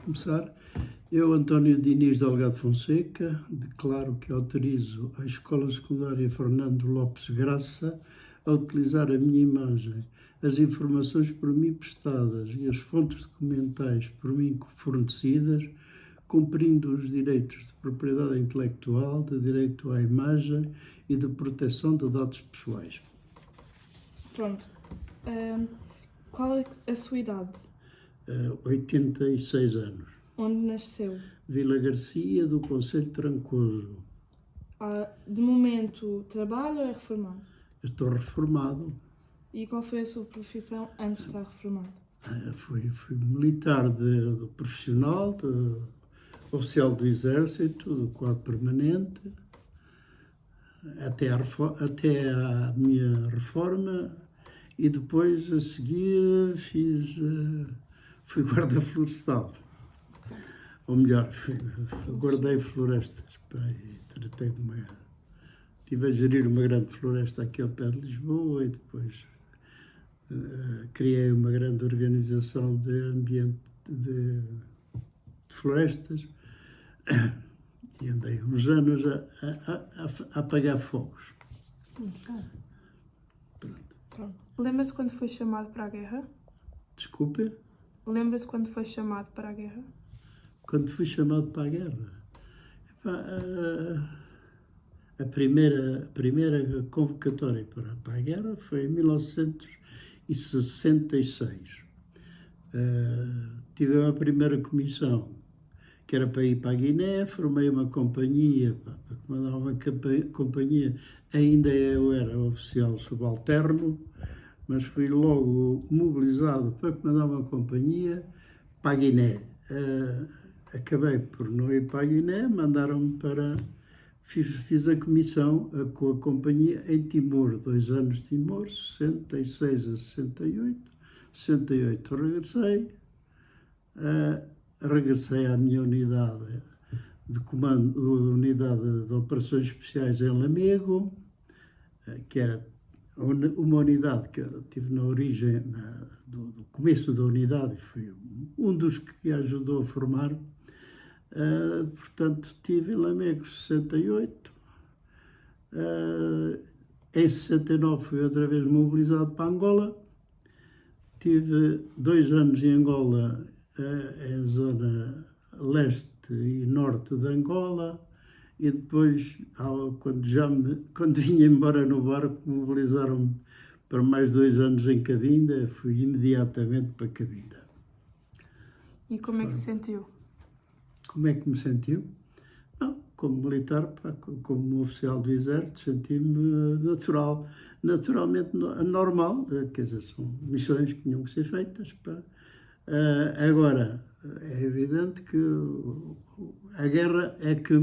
começar. Eu, António Diniz Delgado Fonseca, declaro que autorizo a Escola Secundária Fernando Lopes Graça a utilizar a minha imagem, as informações por mim prestadas e as fontes documentais por mim fornecidas, cumprindo os direitos de propriedade intelectual, de direito à imagem e de proteção de dados pessoais. Pronto. Qual é a sua idade? 86 anos. Onde nasceu? Vila Garcia, do Concelho de Trancoso. De momento, trabalha ou é reformado? Eu estou reformado. E qual foi a sua profissão antes de estar reformado? Fui militar de profissional, de oficial do Exército, do quadro permanente, até a minha reforma, e depois, a seguir, fui guarda florestal. Ou melhor, guardei florestas. Tratei de estive a gerir uma grande floresta aqui ao pé de Lisboa e depois criei uma grande organização de ambiente de florestas e andei uns anos a apagar fogos. Pronto. Lembra-se quando foi chamado para a guerra? Desculpe? Lembra-se quando foi chamado para a guerra? Quando fui chamado para a guerra? A primeira convocatória para a guerra foi em 1966. Tive a primeira comissão, que era para ir para a Guiné, formei uma companhia, para comandar uma companhia, ainda eu era oficial subalterno, mas fui logo mobilizado para comandar uma companhia para a Guiné. Acabei por não ir para a Guiné, mandaram-me para... Fiz a comissão com a companhia em Timor, 2 anos de Timor, 66 a 68. 68 regressei à minha unidade de comando, unidade de operações especiais em Lamego, que era uma unidade que eu tive na origem, do começo da unidade, e fui um dos que ajudou a formar. Portanto, estive em Lamego 68. Em 69 fui outra vez mobilizado para Angola. Tive 2 anos em Angola, em zona leste e norte de Angola, e depois, quando vinha embora no barco, mobilizaram-me para mais 2 anos em Cabinda. Fui imediatamente para Cabinda. E como é que se sentiu? Como é que me sentiu? Não, como militar, como oficial do Exército, senti-me naturalmente normal, quer dizer, são missões que tinham que ser feitas. Agora, é evidente que a guerra é que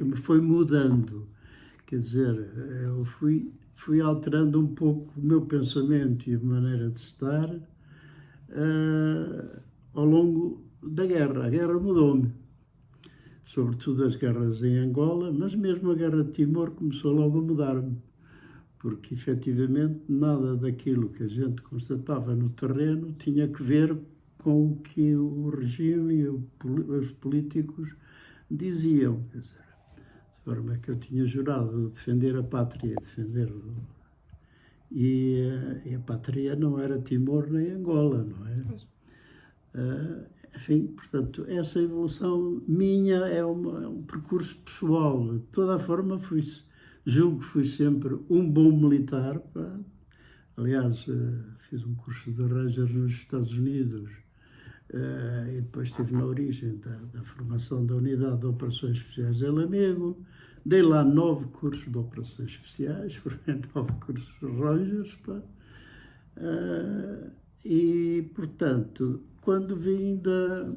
me foi mudando, quer dizer, eu fui alterando um pouco o meu pensamento e a maneira de estar ao longo da guerra. A guerra mudou-me, sobretudo as guerras em Angola, mas mesmo a guerra de Timor começou logo a mudar-me, porque efetivamente nada daquilo que a gente constatava no terreno tinha que ver com o que o regime e os políticos diziam. Quer dizer, de forma que eu tinha jurado defender a pátria, e a pátria não era Timor nem Angola, não é? Enfim, portanto, essa evolução minha é um percurso pessoal. De toda a forma, julgo que fui sempre um bom militar. Aliás, fiz um curso de Ranger nos Estados Unidos e depois estive na origem da formação da Unidade de Operações Especiais em Lamego. Dei lá 9 cursos de Operações Especiais, 9 cursos de Rangers. E, portanto, quando vim da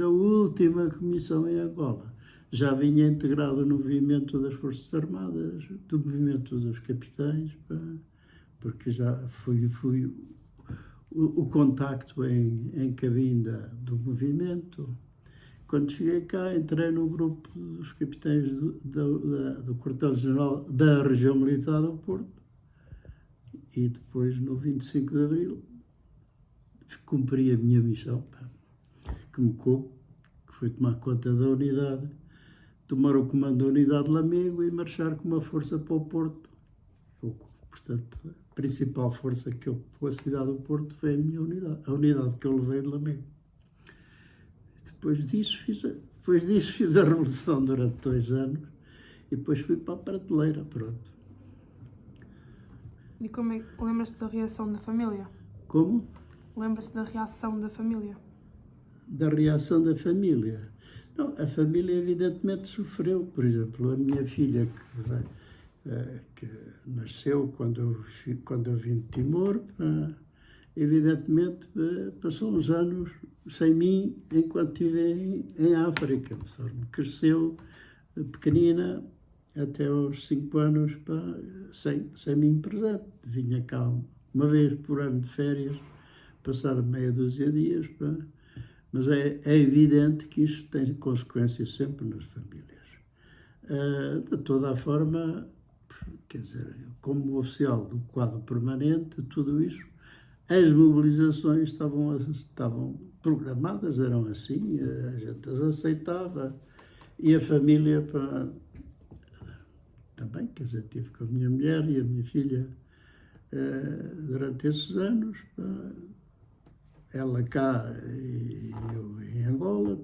última comissão em Angola, já vinha integrado no movimento das Forças Armadas, do movimento dos capitães, porque já fui o contacto em Cabinda do movimento. Quando cheguei cá, entrei no grupo dos capitães do quartel-general da região militar do Porto, e depois, no 25 de Abril, cumpri a minha missão, que me coube, que foi tomar conta da unidade, tomar o comando da unidade de Lamego e marchar com uma força para o Porto. Portanto, a principal força que eu pôs a cidade do Porto foi a minha unidade, a unidade que eu levei de Lamego. Depois disso fiz a revolução durante 2 anos e depois fui para a prateleira, pronto. E como é que lembras-te da reação da família? Como? Lembras-te da reação da família? Da reação da família. Não, a família evidentemente sofreu. Por exemplo, a minha filha que nasceu quando eu vim de Timor, evidentemente passou uns anos sem mim enquanto estive em África. Cresceu pequenina até aos 5 anos sem mim presente. Vinha cá uma vez por ano de férias, passar meia dúzia de dias. Mas é evidente que isto tem consequências sempre nas famílias. De toda a forma, quer dizer, como oficial do quadro permanente, tudo isso, as mobilizações estavam programadas, eram assim, a gente as aceitava. E a família também, quer dizer, tive com a minha mulher e a minha filha durante esses anos. Ela cá e eu em Angola.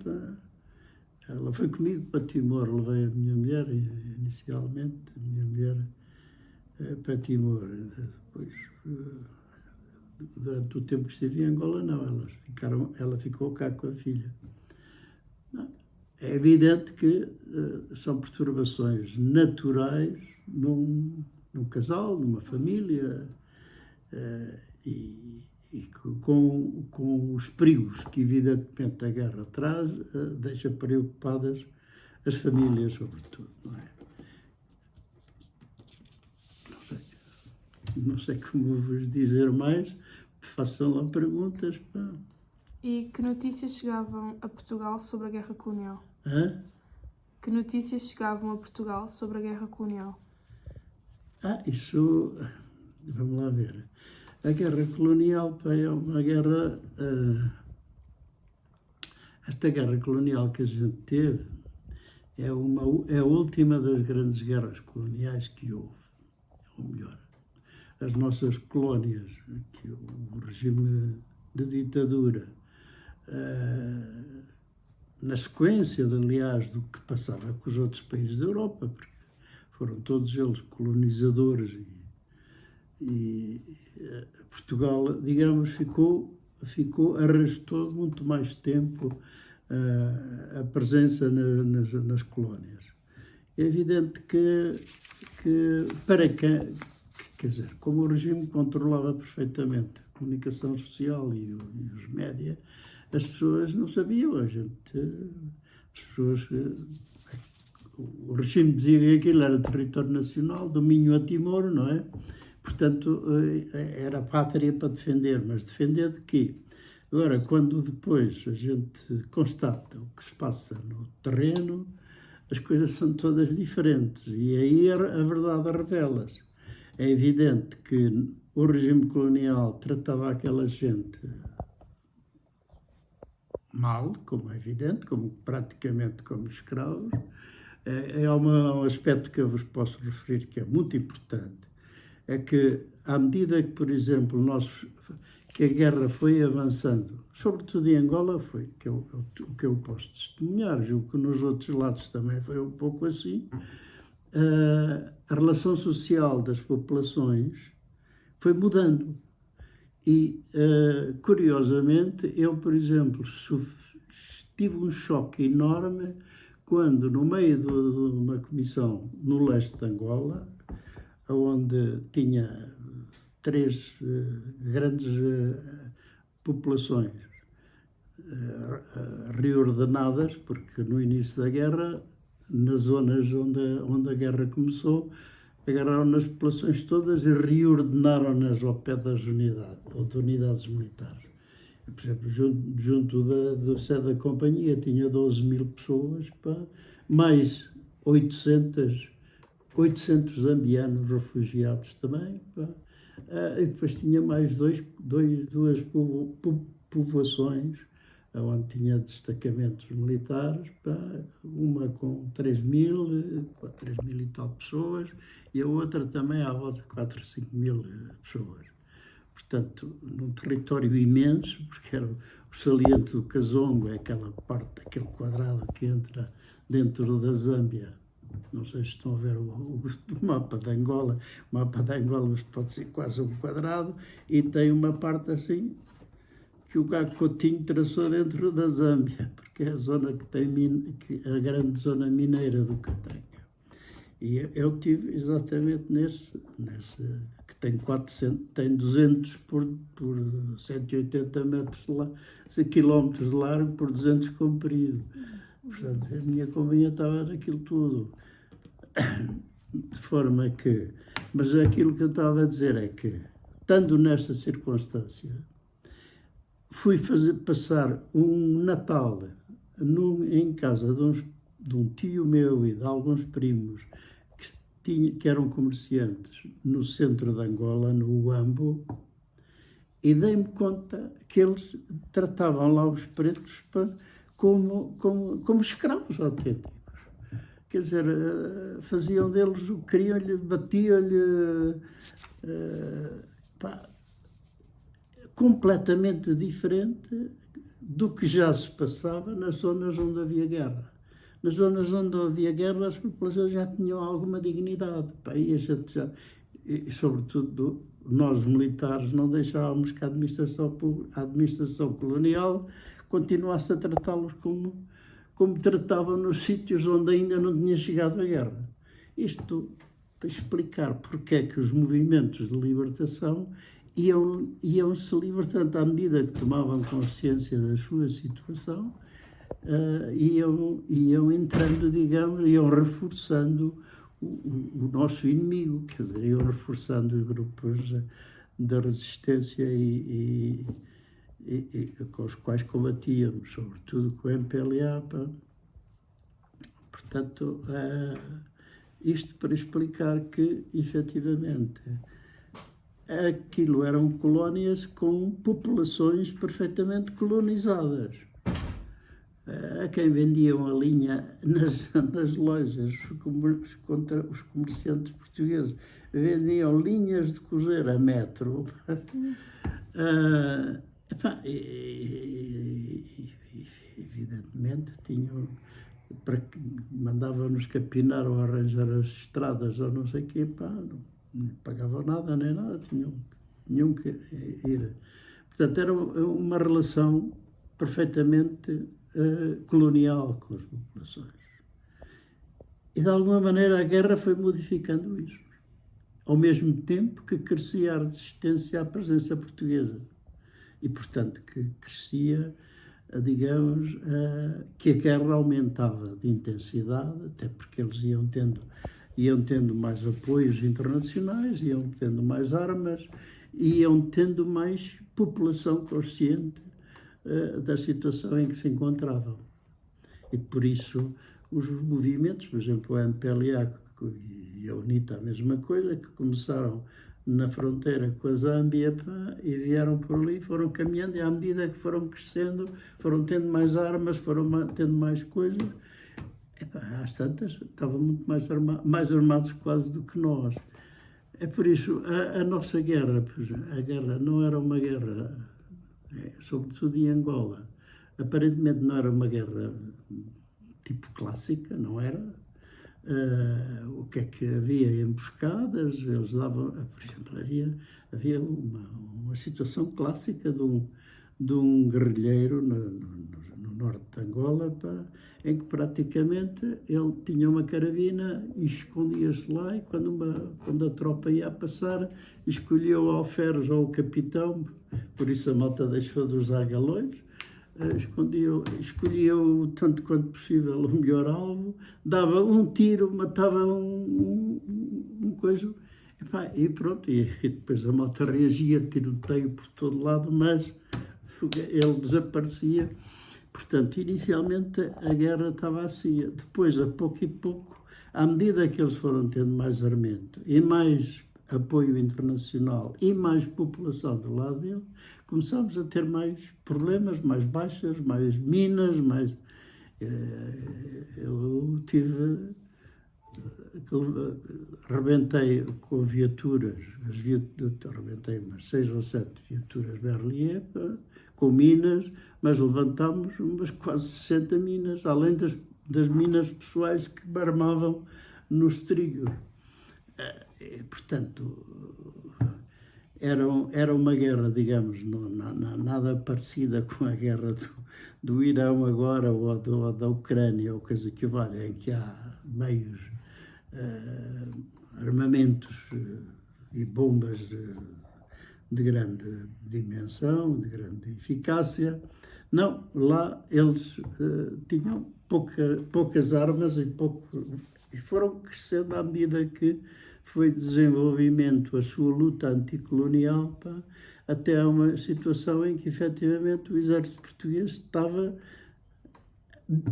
Ela foi comigo para Timor, levei a minha mulher inicialmente, a minha mulher para Timor. Depois, durante o tempo que estive em Angola, não, ela ficou cá com a filha. Não, é evidente que são perturbações naturais num casal, numa família, e com os perigos que evidentemente a guerra traz, deixa preocupadas as famílias, sobretudo, não é? Não sei como vos dizer mais, façam lá perguntas. E que notícias chegavam a Portugal sobre a guerra colonial? Hã? Que notícias chegavam a Portugal sobre a guerra colonial? Isso, vamos lá ver. A guerra colonial é uma guerra. Esta guerra colonial que a gente teve é a última das grandes guerras coloniais que houve. Ou melhor, as nossas colónias, que o regime de ditadura, na sequência, aliás, do que passava com os outros países da Europa, porque foram todos eles colonizadores e Portugal, digamos, arrastou muito mais tempo a presença nas colónias. É evidente que quer dizer, como o regime controlava perfeitamente a comunicação social e os média, as pessoas não sabiam, o regime dizia que aquilo era território nacional, do Minho a Timor, não é? Portanto, era a pátria para defender, mas defender de quê? Agora, quando depois a gente constata o que se passa no terreno, as coisas são todas diferentes e aí a verdade revela-se. É evidente que o regime colonial tratava aquela gente mal, como é evidente, praticamente como escravos. Há um aspecto que eu vos posso referir que é muito importante. É que, à medida que, por exemplo, que a guerra foi avançando, sobretudo em Angola foi, o que eu posso testemunhar, julgo que nos outros lados também foi um pouco assim, a relação social das populações foi mudando. E, curiosamente, eu, por exemplo, tive um choque enorme quando, no meio de uma comissão no leste de Angola, onde tinha 3 grandes populações reordenadas, porque no início da guerra, nas zonas onde a guerra começou, agarraram nas populações todas e reordenaram-nas ao pé das unidades, ou de unidades militares. Por exemplo, junto do sede da companhia tinha 12.000 pessoas, mais 800 zambianos refugiados também, e depois tinha mais duas povoações onde tinha destacamentos militares, pá, uma com 3.000 e tal pessoas, e a outra também à volta de 4 ou 5.000 pessoas. Portanto, num território imenso, porque era o saliente do Kazongo, é aquela parte, aquele quadrado que entra dentro da Zâmbia. Não sei se estão a ver o mapa de Angola. O mapa de Angola pode ser quase um quadrado e tem uma parte assim que o Gago Coutinho traçou dentro da Zâmbia, porque é a zona que tem a grande zona mineira do Katanga. E eu tive exatamente nesse que tem 200 por 180 metros de quilómetros de largo por 200 de comprido. Portanto, a minha companhia estava naquilo tudo. De forma que... Mas aquilo que eu estava a dizer é que, estando nesta circunstância, fui passar um Natal em casa de um tio meu e de alguns primos que eram comerciantes no centro de Angola, no Uambo, e dei-me conta que eles tratavam lá os pretos como escravos autênticos. Quer dizer, faziam deles o que queriam-lhe, batiam-lhe, completamente diferente do que já se passava nas zonas onde havia guerra. Nas zonas onde havia guerra, as populações já tinham alguma dignidade. E a gente já, e sobretudo nós militares, não deixávamos que a administração colonial continuasse a tratá-los como tratavam nos sítios onde ainda não tinha chegado a guerra. Isto para explicar porque é que os movimentos de libertação iam se libertando à medida que tomavam consciência da sua situação, iam entrando, digamos, iam reforçando o nosso inimigo, quer dizer, iam reforçando os grupos da resistência e com os quais combatíamos, sobretudo com o MPLA. Portanto, isto para explicar que, efetivamente, aquilo eram colónias com populações perfeitamente colonizadas. A quem vendiam a linha nas lojas, os comerciantes portugueses vendiam linhas de cozer a metro. Evidentemente mandavam-nos capinar ou arranjar as estradas ou não sei o quê, não pagavam nada nem nada, tinham que ir. Portanto, era uma relação perfeitamente colonial com as populações. E de alguma maneira a guerra foi modificando isso, ao mesmo tempo que crescia a resistência à presença portuguesa. E, portanto, que crescia, digamos, que a guerra aumentava de intensidade, até porque eles iam tendo mais apoios internacionais, iam tendo mais armas, iam tendo mais população consciente da situação em que se encontravam. E, por isso, os movimentos, por exemplo, o MPLA e a UNITA, a mesma coisa, que começaram na fronteira com a Zâmbia e vieram por ali, foram caminhando e à medida que foram crescendo, foram tendo mais armas, foram tendo mais coisas. Às tantas, estavam muito mais armados quase do que nós. É por isso, a nossa guerra, a guerra não era uma guerra, sobretudo em Angola, aparentemente não era uma guerra tipo clássica, não era. O que é que havia? Emboscadas, eles davam, por exemplo, havia uma situação clássica de um guerrilheiro no norte de Angola, em que praticamente ele tinha uma carabina e escondia-se lá, e quando a tropa ia a passar, escolheu o alferes ou o capitão, por isso a malta deixou de usar galões, escolhia tanto quanto possível o melhor alvo, dava um tiro, matava um coisa, e pronto, e depois a malta reagia, tiroteio por todo lado, mas ele desaparecia. Portanto, inicialmente a guerra estava assim, depois, a pouco e pouco, à medida que eles foram tendo mais armamento e mais apoio internacional e mais população do lado dele, começámos a ter mais problemas, mais baixas, mais minas, mais... Eu tive... Rebentei com viaturas, rebentei umas 6 ou 7 viaturas Berlier, com minas, mas levantámos umas quase 60 minas, além das minas pessoais que barmavam nos trilhos. Portanto, era uma guerra, digamos, nada parecida com a guerra do Irão agora, ou da Ucrânia, ou coisa que vale, em que há meios, armamentos e bombas de grande dimensão, de grande eficácia. Não, lá eles tinham poucas armas e foram crescendo à medida que foi desenvolvimento a sua luta anticolonial, até a uma situação em que efetivamente o exército português estava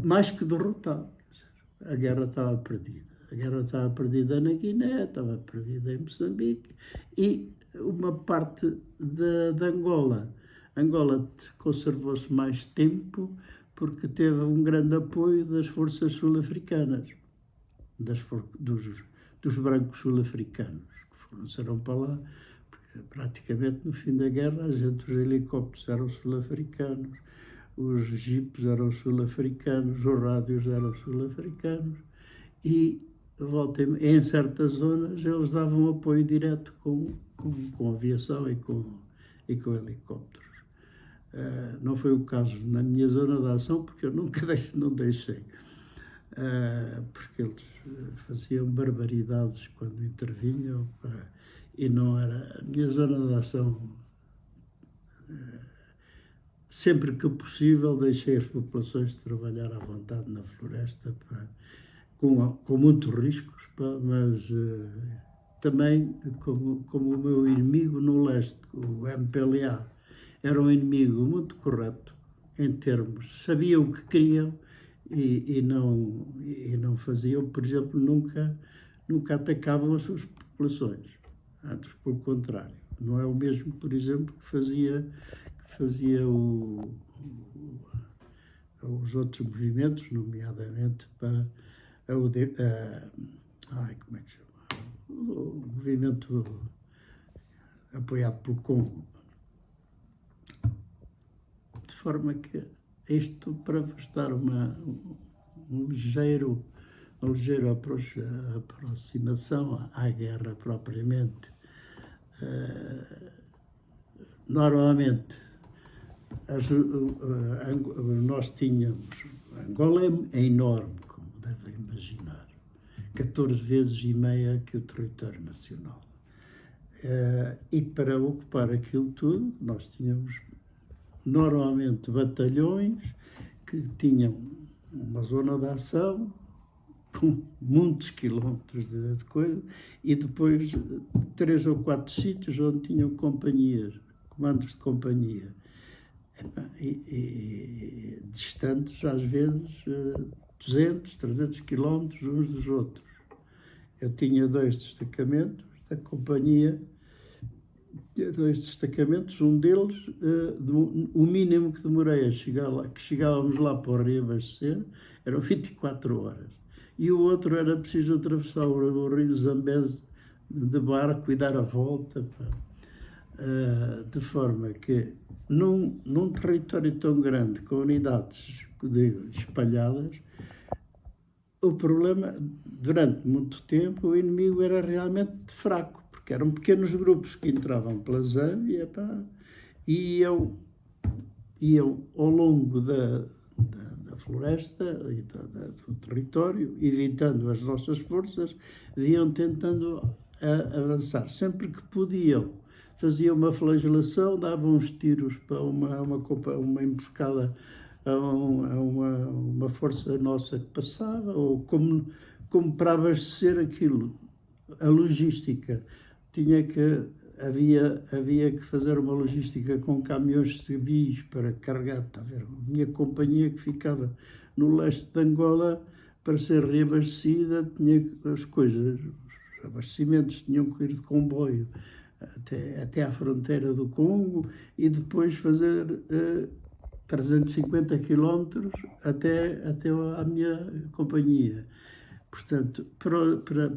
mais que derrotado. A guerra estava perdida. A guerra estava perdida na Guiné, estava perdida em Moçambique e uma parte de Angola. Angola conservou-se mais tempo porque teve um grande apoio das forças sul-africanas, dos brancos sul-africanos, que foram para lá, porque praticamente no fim da guerra os helicópteros eram sul-africanos, os jipes eram sul-africanos, os rádios eram sul-africanos e em certas zonas eles davam apoio direto com aviação e com helicópteros. Não foi o caso na minha zona de ação, porque eu nunca não deixei. Porque eles faziam barbaridades quando intervinham e não era a minha zona de ação. Sempre que possível deixei as populações trabalhar à vontade na floresta, com muitos riscos, mas também como o meu inimigo no leste, o MPLA, era um inimigo muito correto em termos, sabiam o que queriam e não faziam, por exemplo, nunca atacavam as suas populações. Antes, pelo contrário. Não é o mesmo, por exemplo, que fazia os outros movimentos, nomeadamente para como é que se chama? O movimento apoiado pelo Congo. De forma que isto, para vos dar uma ligeira aproximação à guerra propriamente, normalmente nós tínhamos, Angola é enorme, como devem imaginar, 14 vezes e meia que o território nacional. E para ocupar aquilo tudo, nós tínhamos normalmente batalhões que tinham uma zona de ação com muitos quilómetros de coisa e depois 3 ou 4 sítios onde tinham companhias, comandos de companhia. E distantes, às vezes, 200, 300 quilómetros uns dos outros. Eu tinha 2 destacamentos da companhia, um deles, o mínimo que demorei a chegar lá, que chegávamos lá para reabastecer, eram 24 horas. E o outro era preciso atravessar o rio Zambeze de barco e dar a volta. De forma que, num território tão grande, com unidades espalhadas, o problema, durante muito tempo, o inimigo era realmente fraco, porque eram pequenos grupos que entravam pela Zâmbia e iam ao longo da floresta e do território, evitando as nossas forças, iam tentando avançar. Sempre que podiam, faziam uma flagelação, davam uns tiros para uma emboscada a uma força nossa que passava, ou como para abastecer aquilo, a logística. Havia que fazer uma logística com caminhões civis para carregar, está a ver? A minha companhia que ficava no leste de Angola, para ser reabastecida, tinha as coisas, abastecimentos tinham que ir de comboio até à fronteira do Congo e depois fazer 350 quilómetros até à minha companhia. Portanto,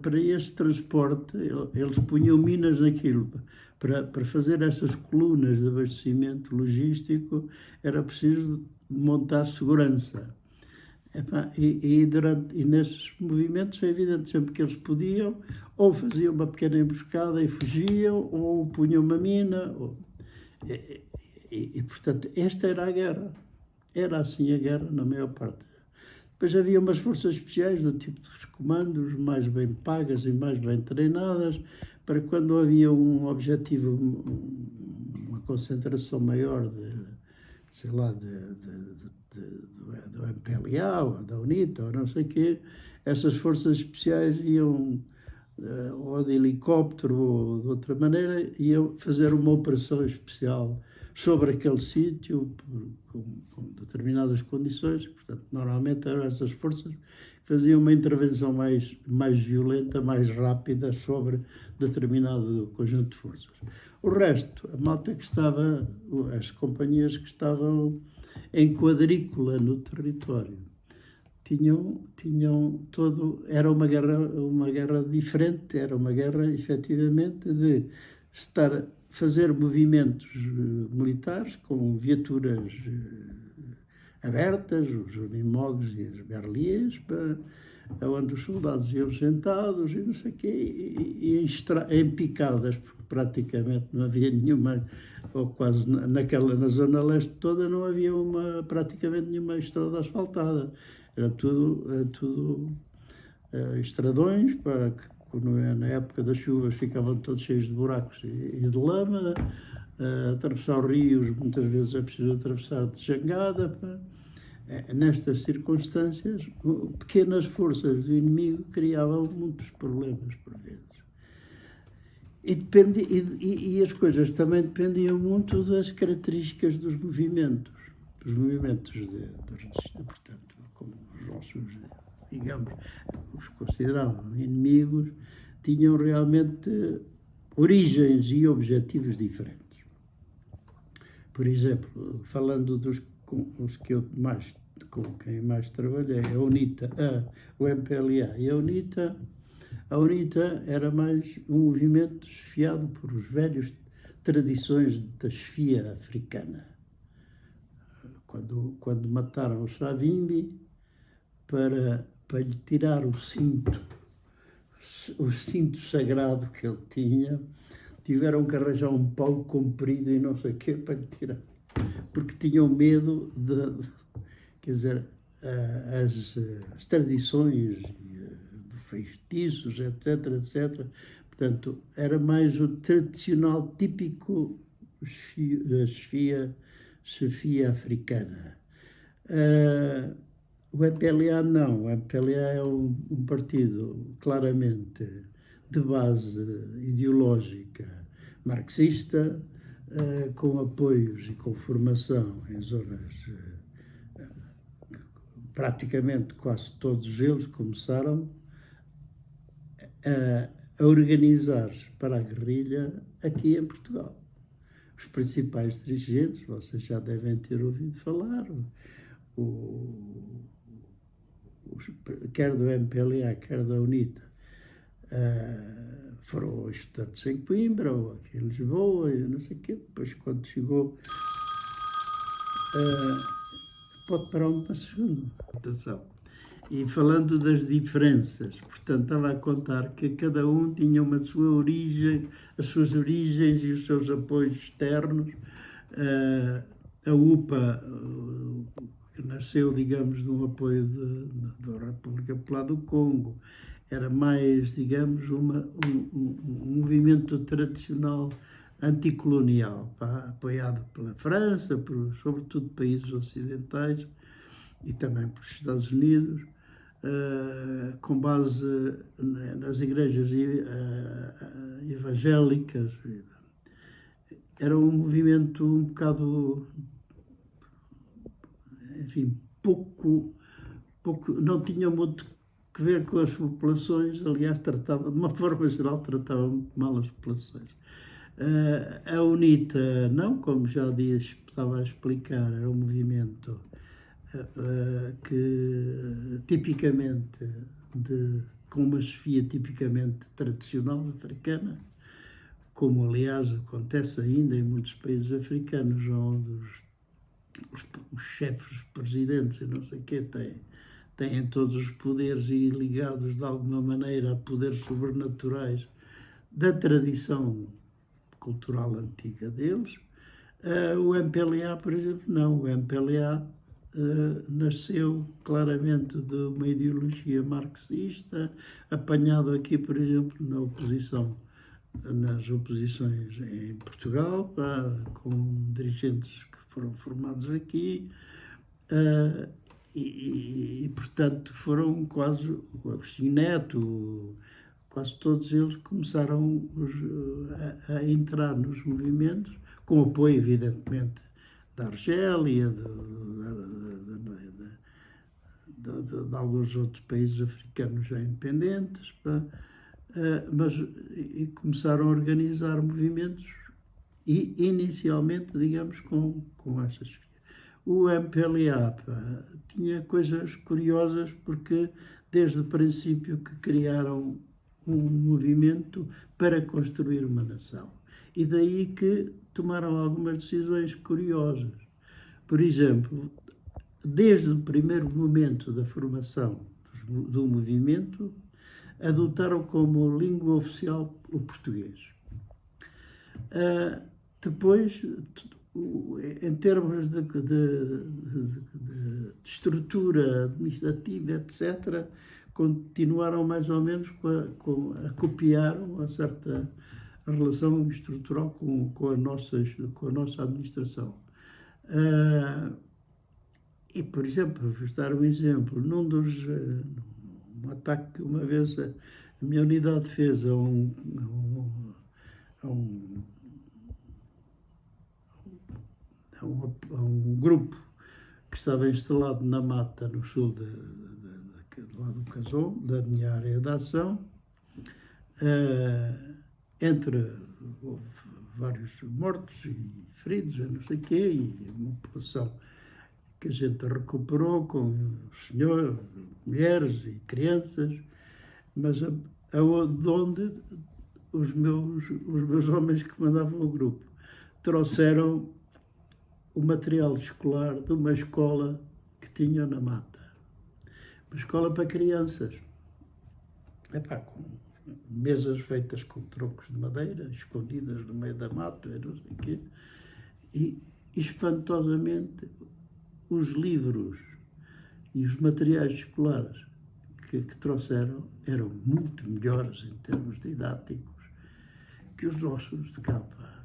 para este transporte, eles punham minas naquilo. Para fazer essas colunas de abastecimento logístico, era preciso montar segurança. E nesses movimentos é evidente sempre que eles podiam, ou faziam uma pequena emboscada e fugiam, ou punham uma mina. Portanto, esta era a guerra. Era assim a guerra na maior parte. Depois havia umas forças especiais do tipo dos comandos, mais bem pagas e mais bem treinadas, para quando havia um objetivo, uma concentração maior do MPLA ou da UNITA ou não sei o quê, essas forças especiais iam, ou de helicóptero ou de outra maneira, iam fazer uma operação especial sobre aquele sítio, com determinadas condições. Portanto, normalmente eram essas forças que faziam uma intervenção mais violenta, mais rápida sobre determinado conjunto de forças. O resto, a malta que estava, as companhias que estavam em quadrícula no território, tinham todo, era uma guerra diferente, era uma guerra efetivamente de fazer movimentos militares com viaturas abertas, os unimogs e as berliers, onde os soldados iam sentados e não sei o quê, em picadas, porque praticamente não havia nenhuma, ou quase na zona leste toda, não havia praticamente nenhuma estrada asfaltada. Era tudo estradões, na época das chuvas ficavam todos cheios de buracos e de lama, atravessar rios, muitas vezes é preciso atravessar de jangada. Nestas circunstâncias, pequenas forças do inimigo criavam muitos problemas por vezes. E as coisas também dependiam muito das características dos movimentos de resistência. Portanto, como os nossos, digamos, os consideravam inimigos, tinham realmente origens e objetivos diferentes. Por exemplo, falando os que eu com quem mais trabalhei, a UNITA, o MPLA e a UNITA era mais um movimento esfiado por os velhos tradições da chefia africana. Quando mataram o Savimbi, para lhe tirar o cinto sagrado que ele tinha, tiveram que arranjar um pau comprido e não sei o quê para lhe tirar, porque tinham medo quer dizer, as tradições de feitiços, etc. Portanto, era mais o tradicional, típico chefia africana. O MPLA não. O MPLA é um partido claramente de base ideológica marxista, com apoios e com formação em zonas, praticamente quase todos eles começaram a organizar-se para a guerrilha aqui em Portugal. Os principais dirigentes, vocês já devem ter ouvido falar, quer do MPLA, quer da UNITA, foram estudantes em Coimbra ou aqui em Lisboa, e não sei o quê. Depois, quando chegou... pode parar um segundo. Atenção. E falando das diferenças, portanto, estava a contar que cada um tinha as suas origens e os seus apoios externos. A UPA nasceu, digamos, de um apoio da República Popular do Congo. Era mais, digamos, um movimento tradicional anticolonial, apoiado pela França, sobretudo países ocidentais e também pelos Estados Unidos, com base nas igrejas evangélicas. Era um movimento um bocado, enfim, pouco, não tinha muito que ver com as populações, aliás, tratava, de uma forma geral, tratava muito mal as populações. A UNITA, não, como já estava a explicar, é um movimento que tipicamente, com uma chefia tipicamente tradicional africana, como aliás acontece ainda em muitos países africanos, onde os chefes, os presidentes e não sei o quê têm todos os poderes e ligados de alguma maneira a poderes sobrenaturais da tradição cultural antiga deles. O MPLA, por exemplo, não. O MPLA nasceu claramente de uma ideologia marxista, apanhado aqui, por exemplo, nas oposições em Portugal, com dirigentes que foram formados aqui, portanto, foram quase o Agostinho Neto, quase todos eles começaram a entrar nos movimentos, com apoio, evidentemente, da Argélia, de alguns outros países africanos já independentes, mas começaram a organizar movimentos e, inicialmente, digamos, com essas vias. O MPLA tinha coisas curiosas porque, desde o princípio, que criaram um movimento para construir uma nação. E daí que tomaram algumas decisões curiosas. Por exemplo, desde o primeiro momento da formação do movimento, adotaram como língua oficial o português. Depois, em termos de estrutura administrativa, etc., continuaram mais ou menos a copiar uma certa relação estrutural com a nossa administração. E, por exemplo, vou dar um exemplo, um ataque que uma vez a minha unidade fez a um grupo que estava instalado na mata no sul do lado do Casom, da minha área de ação. Houve vários mortos e feridos, não sei o quê, e uma população que a gente recuperou com senhores, mulheres e crianças, mas de onde os meus homens que mandavam o grupo trouxeram o material escolar de uma escola que tinha na mata. Uma escola para crianças. Com mesas feitas com troncos de madeira, escondidas no meio da mata, não sei o quê. E, espantosamente, os livros e os materiais escolares que trouxeram eram muito melhores em termos didáticos que os nossos de capa.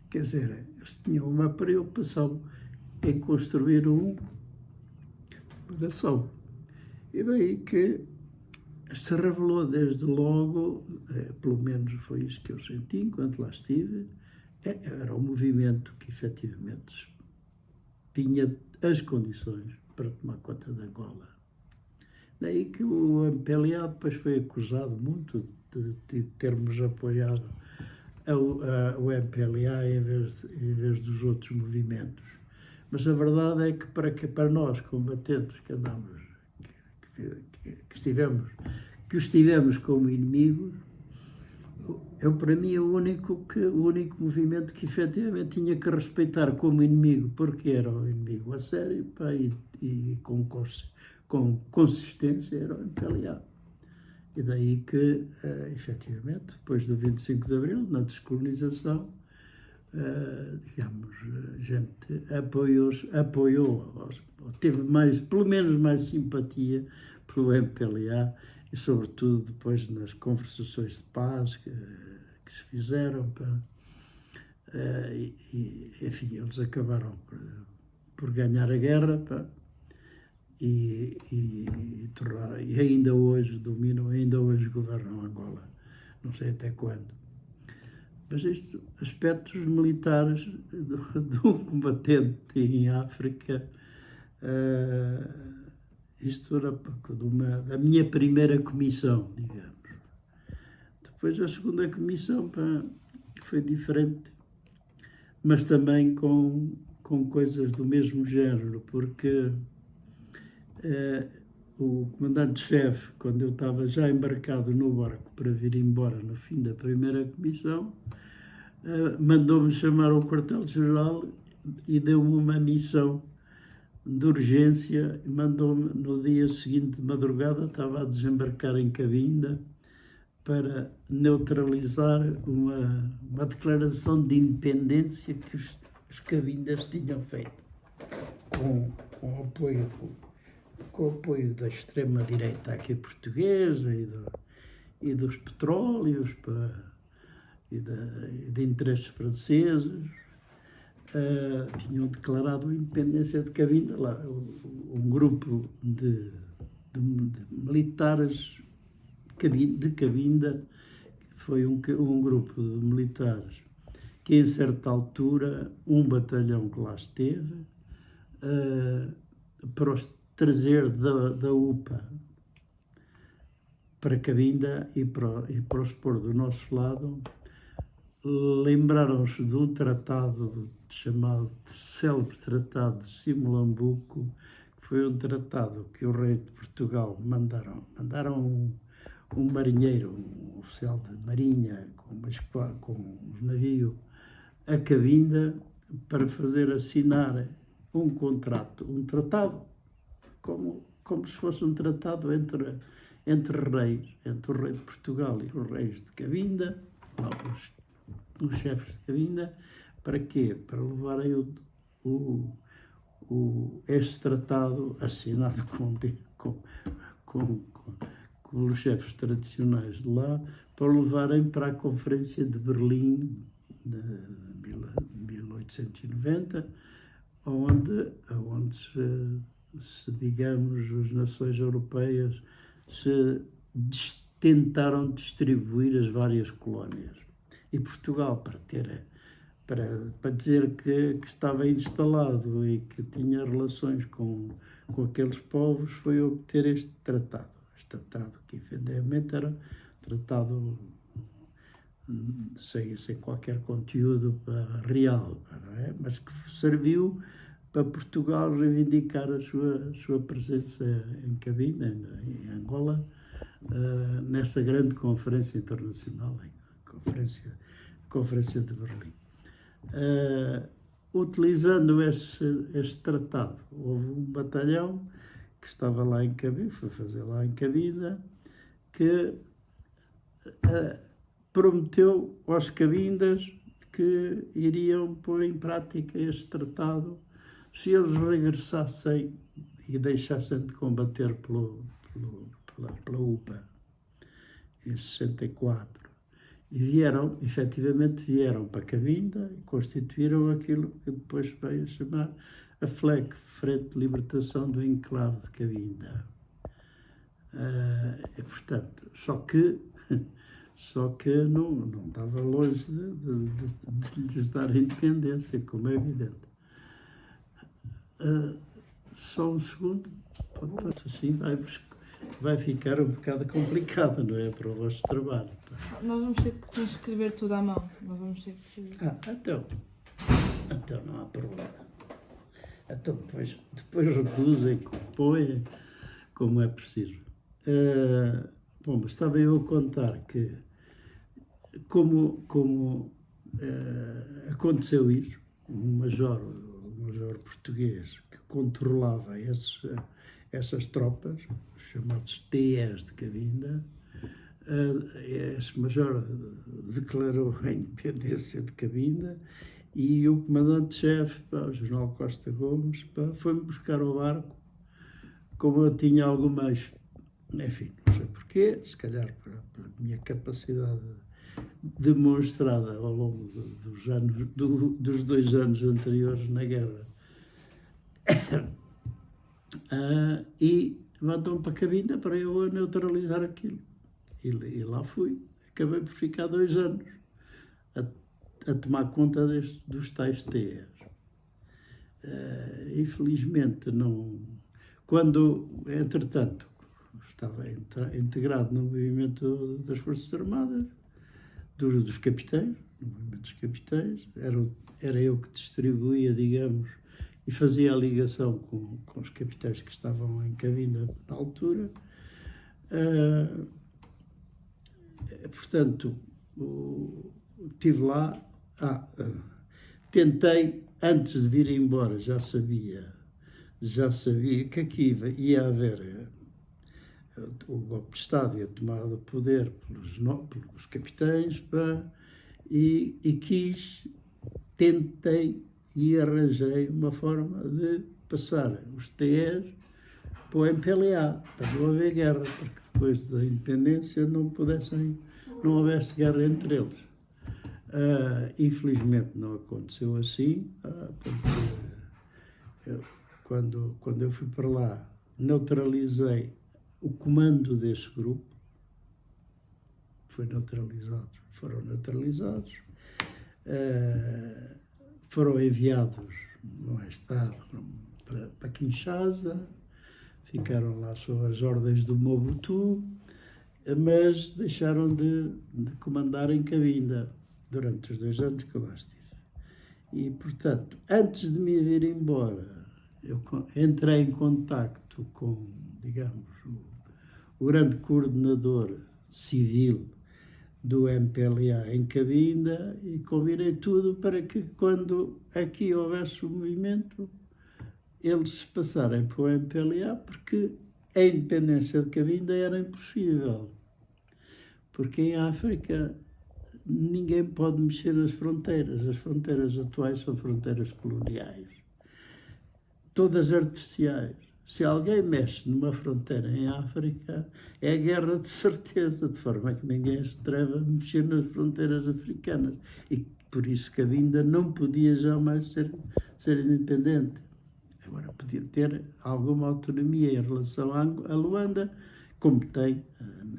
Quer dizer, eles tinham uma preocupação em construir uma nação. E daí que se revelou desde logo, pelo menos foi isso que eu senti enquanto lá estive, era um movimento que efetivamente tinha as condições para tomar conta de Angola. Daí que o MPLA depois foi acusado muito de termos apoiado o MPLA em vez dos outros movimentos. Mas a verdade é que para nós, combatentes que andamos, que os tivemos como inimigos, para mim, o único movimento que efetivamente tinha que respeitar como inimigo, porque era um inimigo a sério e com consistência, era o MPLA. E daí que, efetivamente, depois do 25 de Abril, na descolonização, a gente apoiou, teve pelo menos mais simpatia pelo MPLA e, sobretudo, depois nas conversações de paz que se fizeram. Enfim, eles acabaram por ganhar a guerra e ainda hoje dominam, ainda hoje governam Angola. Não sei até quando. Mas estes aspectos militares de um combatente em África, Isto era da minha primeira comissão, digamos. Depois a segunda comissão, pá, foi diferente, mas também com coisas do mesmo género, porque o comandante-chefe, quando eu estava já embarcado no barco para vir embora no fim da primeira comissão, mandou-me chamar ao quartel-general e deu-me uma missão de urgência. Mandou-me no dia seguinte de madrugada, estava a desembarcar em Cabinda para neutralizar uma declaração de independência que os cabindas tinham feito com o apoio da extrema-direita aqui portuguesa e dos petróleos e de interesses franceses. Tinham declarado a independência de Cabinda, lá, um grupo de militares de Cabinda, foi um grupo de militares que, em certa altura, um batalhão que lá esteve, para os trazer da UPA para Cabinda e para os pôr do nosso lado, lembraram-se de um tratado chamado célebre Tratado de Simulambuco, que foi um tratado que o rei de Portugal mandaram um marinheiro, um oficial de marinha com um navio a Cabinda para fazer assinar um tratado, como se fosse um tratado entre reis, entre o rei de Portugal e os reis de Cabinda, os chefes de Cabinda. Para quê? Para levarem este tratado assinado com os chefes tradicionais de lá, para o levarem para a Conferência de Berlim de 1890, onde digamos, as nações europeias se tentaram distribuir as várias colónias. E Portugal, para dizer que estava instalado e que tinha relações com aqueles povos, foi obter este tratado. Este tratado que, efetivamente, era um tratado sem qualquer conteúdo real, não é? Mas que serviu para Portugal reivindicar a sua presença em Cabinda, em Angola, nessa grande conferência internacional, a Conferência de Berlim. Utilizando este tratado, houve um batalhão que estava lá em Cabinda, foi fazer lá em Cabinda, que prometeu aos cabindas que iriam pôr em prática este tratado se eles regressassem e deixassem de combater pela UPA, em 64. E efetivamente vieram para Cabinda e constituíram aquilo que depois veio a chamar a FLEC, Frente de Libertação do Enclave de Cabinda. Portanto, só que não estava longe de lhes dar independência, como é evidente. Só um segundo, assim vai ficar um bocado complicado, não é, para o vosso trabalho. Nós vamos ter que transcrever tudo à mão. Nós vamos ter que... Então não há problema. Então depois reduzem, compõem, como é preciso. Bom, mas estava eu a contar que, como aconteceu isso, um major português que controlava essas tropas, chamados TEs de Cabinda, esse major declarou a independência de Cabinda e o comandante-chefe, o general Costa Gomes, foi-me buscar ao barco, como eu tinha algumas, enfim, não sei porquê, se calhar pela minha capacidade demonstrada ao longo dos 2 anos anteriores na guerra. E mandou-me para Cabinda para eu neutralizar aquilo. E lá fui. Acabei por ficar 2 anos a tomar conta dos tais TEs. Infelizmente, Quando, entretanto, estava integrado no movimento das Forças Armadas, dos capitães, no movimento dos capitães, era eu que distribuía, digamos, e fazia a ligação com os capitães que estavam em Cabinda na altura. Portanto, estive lá, tentei, antes de vir embora, já sabia que aqui ia haver o golpe de Estado e a tomada de poder pelos capitães, e tentei e arranjei uma forma de passar os TEs para o MPLA, para não haver guerra, porque depois da independência não houvesse guerra entre eles. Infelizmente não aconteceu assim, porque quando eu fui para lá, neutralizei o comando desse grupo, foram neutralizados, foram enviados mais tarde para Kinshasa, ficaram lá sob as ordens do Mobutu, mas deixaram de comandar em Cabinda durante os 2 anos que eu lá estive. E, portanto, antes de me vir embora, eu entrei em contacto com, digamos, o grande coordenador civil do MPLA em Cabinda e combinei tudo para que, quando aqui houvesse o movimento, eles se passarem para o MPLA, porque a independência de Cabinda era impossível. Porque em África ninguém pode mexer nas fronteiras. As fronteiras atuais são fronteiras coloniais, todas artificiais. Se alguém mexe numa fronteira em África, é guerra de certeza, de forma que ninguém se atreve a mexer nas fronteiras africanas. E por isso Cabinda não podia jamais ser independente. Agora, podia ter alguma autonomia em relação a Luanda, como tem,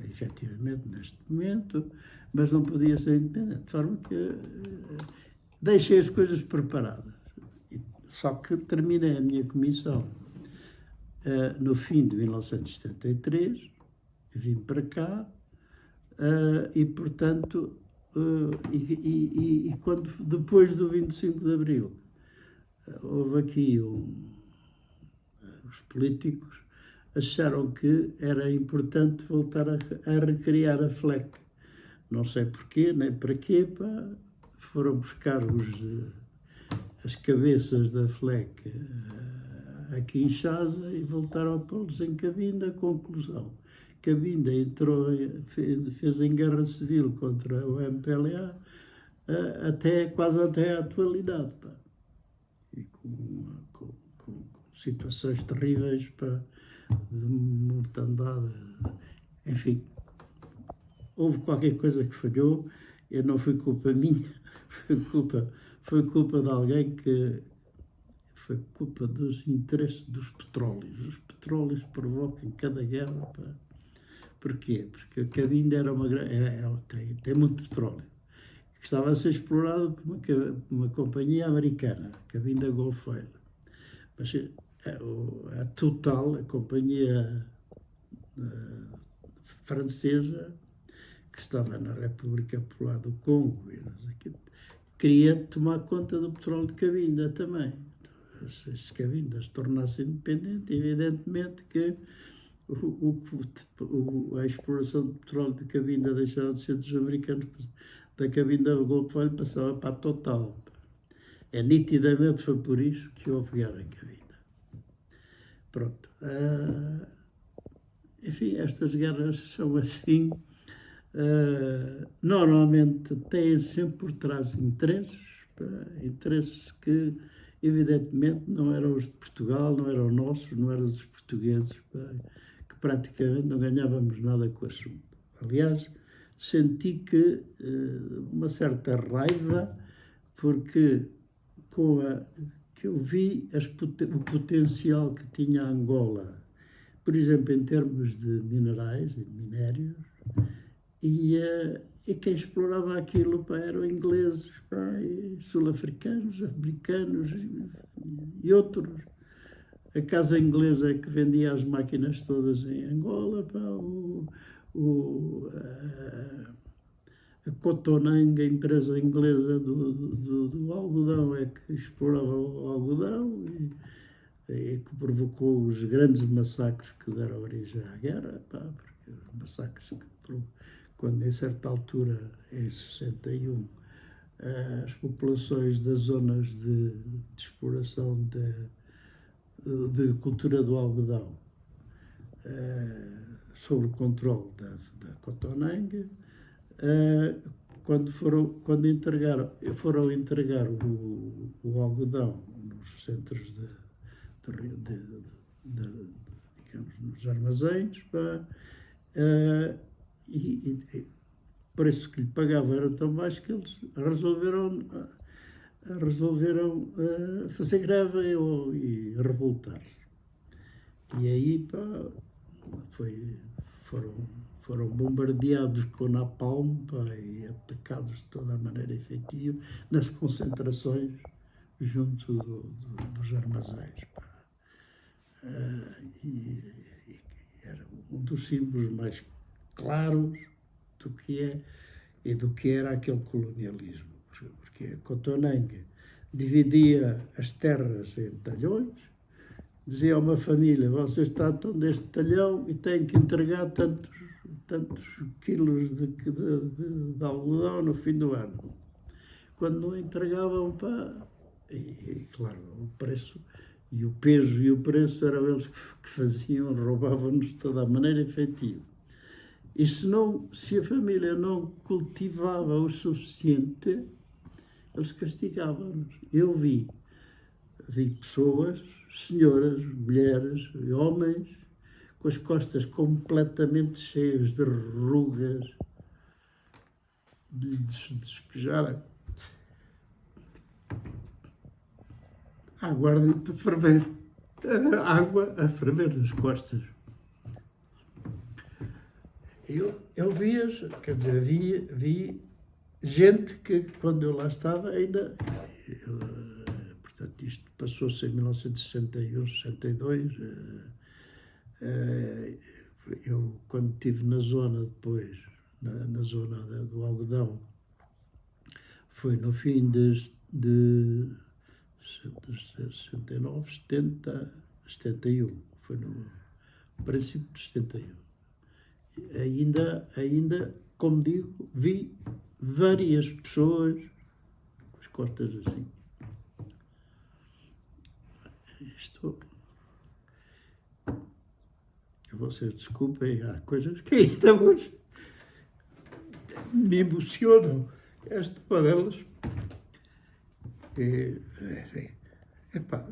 efetivamente, neste momento, mas não podia ser independente. De forma que deixei as coisas preparadas. Só que terminei a minha comissão no fim de 1973, vim para cá e, portanto, quando, depois do 25 de Abril, houve aqui os políticos acharam que era importante voltar a recriar a FLEC. Não sei porquê, nem para quê, foram buscar as cabeças da FLEC a Kinshasa e voltaram a pô-los em Cabinda. Conclusão: Cabinda fez em guerra civil contra o MPLA quase até a atualidade. E com situações terríveis de mortandade. Enfim, houve qualquer coisa que falhou, e não foi culpa minha, foi culpa de alguém foi culpa dos interesses dos petróleos. Os petróleos provocam cada guerra. Porquê? Porque a Cabinda era tem muito petróleo, que estava a ser explorado por uma companhia americana, Cabinda Gulf Oil. Mas a Total, a companhia francesa, que estava na República Popular do Congo, queria tomar conta do petróleo de Cabinda também. Então, se Cabinda se tornasse independente, evidentemente que a exploração de petróleo de Cabinda deixava de ser dos americanos, da Cabinda Gulf Oil passava para a Total. Nitidamente foi por isso que houve guerra em Cabinda. Pronto. Enfim, estas guerras são assim. Normalmente têm sempre por trás interesses que, evidentemente, não eram os de Portugal, não eram nossos, não eram os dos portugueses, que praticamente não ganhávamos nada com o assunto. Aliás, senti que uma certa raiva, porque que eu vi o potencial que tinha a Angola, por exemplo, em termos de minerais e de minérios, e quem explorava aquilo eram ingleses, e sul-africanos, americanos e outros. A casa inglesa que vendia as máquinas todas em Angola, pá, a Cotonang, a empresa inglesa do algodão, é que explorava o algodão e que provocou os grandes massacres que deram origem à guerra, pá, porque os massacres quando em certa altura, em 61, as populações das zonas de exploração de cultura do algodão sob o controle da Cotonang, quando foram entregar o algodão nos centros digamos, nos armazéns, pá, e o preço que lhe pagavam era tão baixo que eles resolveram fazer greve e revoltar-se. E aí, pá, foram bombardeados com napalm, pá, e atacados de toda a maneira efetiva nas concentrações junto dos armazéns, pá. E era um dos símbolos mais claros do que é e do que era aquele colonialismo, porque a Cotonang dividia as terras em talhões, dizia a uma família: vocês tratam deste talhão e têm que entregar tantos quilos de algodão no fim do ano. Quando não entregavam, pá, e claro, o preço e o peso e o preço eram eles que faziam, roubavam-nos de toda a maneira efetiva. E se a família não cultivava o suficiente, eles castigavam-nos. Eu vi pessoas, senhoras, mulheres e homens, com as costas completamente cheias de rugas, de despejar a aguardente a ferver, a água a ferver nas costas. Eu vi, quer dizer, vi gente que, quando eu lá estava, ainda... portanto, isto passou-se em 1961, 62. Eu, quando estive na zona depois, na zona do algodão, foi no fim de 69, 70, 71. Foi no princípio de 71. Ainda, como digo, vi várias pessoas com as costas assim. Vocês desculpem, há coisas que ainda hoje me emocionam. Esta uma delas epá,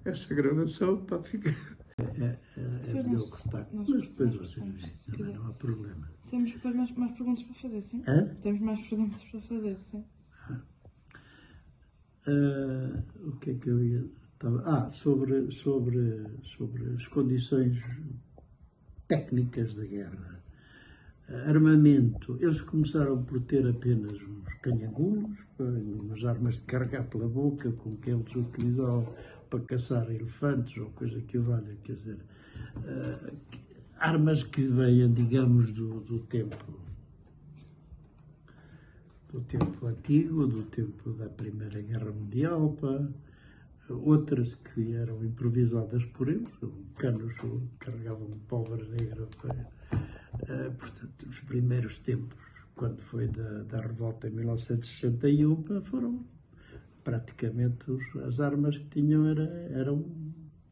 essa gravação para ficar. É melhor cortar, mas depois vocês veem, também não há problema. Temos depois mais perguntas para fazer, sim? Temos mais perguntas para fazer, sim. O que é que eu ia... sobre as condições técnicas da guerra. Armamento. Eles começaram por ter apenas uns canhangulhos, umas armas de carregar pela boca, com que eles utilizavam para caçar elefantes ou coisa que o valha, quer dizer, armas que vêm, digamos, do tempo antigo, do tempo da Primeira Guerra Mundial, outras que eram improvisadas por eles, canos carregavam pólvora negra. Portanto, os primeiros tempos, quando foi da revolta em 1961, foram praticamente as armas que tinham eram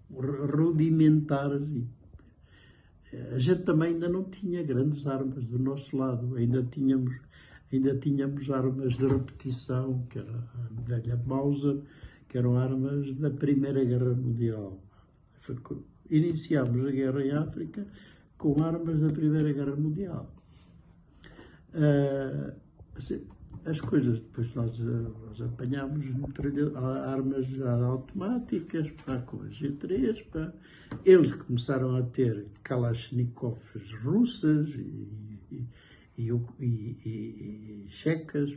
rudimentares. E a gente também ainda não tinha grandes armas do nosso lado, ainda tínhamos armas de repetição, que era a velha Mauser, que eram armas da Primeira Guerra Mundial. Iniciámos a guerra em África com armas da Primeira Guerra Mundial. As coisas, depois nós apanhámos armas já automáticas, com as G3, Eles começaram a ter Kalashnikovs russas e checas,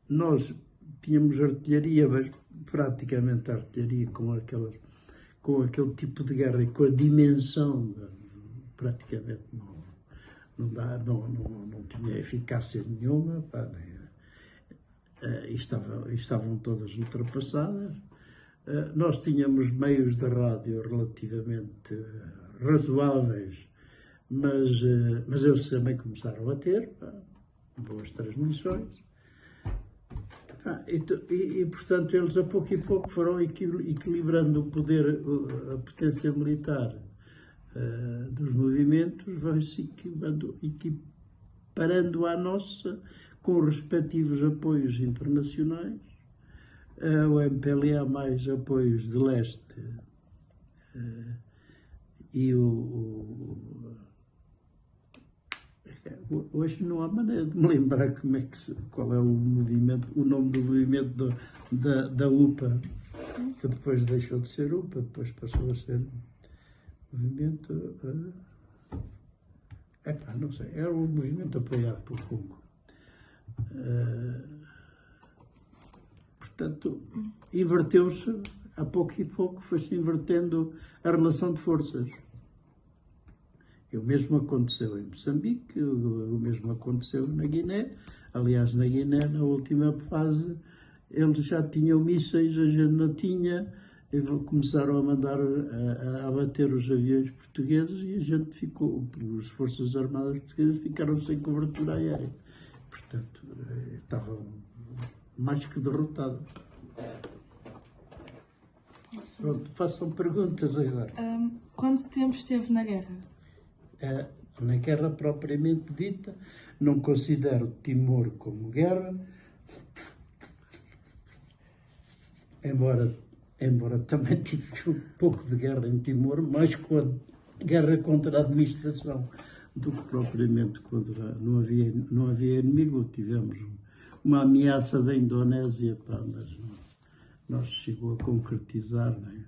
Nós tínhamos artilharia, mas praticamente a artilharia com aquele tipo de guerra e com a dimensão, praticamente não tinha eficácia nenhuma, pá, estavam todas ultrapassadas. Nós tínhamos meios de rádio relativamente razoáveis, mas eles também começaram a ter boas transmissões. Portanto, eles a pouco e pouco foram equilibrando o poder, a potência militar dos movimentos, vai-se equiparando à nossa, com os respectivos apoios internacionais. O MPLA mais apoios de leste e hoje não há maneira de me lembrar qual é o movimento, o nome do movimento da UPA, que depois deixou de ser UPA, depois passou a ser movimento. Não sei, era um movimento apoiado por Congo. Portanto, inverteu-se, a pouco e pouco foi-se invertendo a relação de forças. O mesmo aconteceu em Moçambique, o mesmo aconteceu na Guiné. Aliás, na Guiné, na última fase, eles já tinham mísseis, a gente não tinha, e começaram a mandar a abater os aviões portugueses e a gente ficou, as Forças Armadas Portuguesas ficaram sem cobertura aérea. Portanto, estavam mais que derrotados. Pronto, façam perguntas agora. Quanto tempo esteve na guerra? Na guerra propriamente dita, não considero Timor como guerra, embora também tive um pouco de guerra em Timor, mais com a guerra contra a administração do que propriamente contra. Não havia inimigo, tivemos uma ameaça da Indonésia, mas não se chegou a concretizar, não é?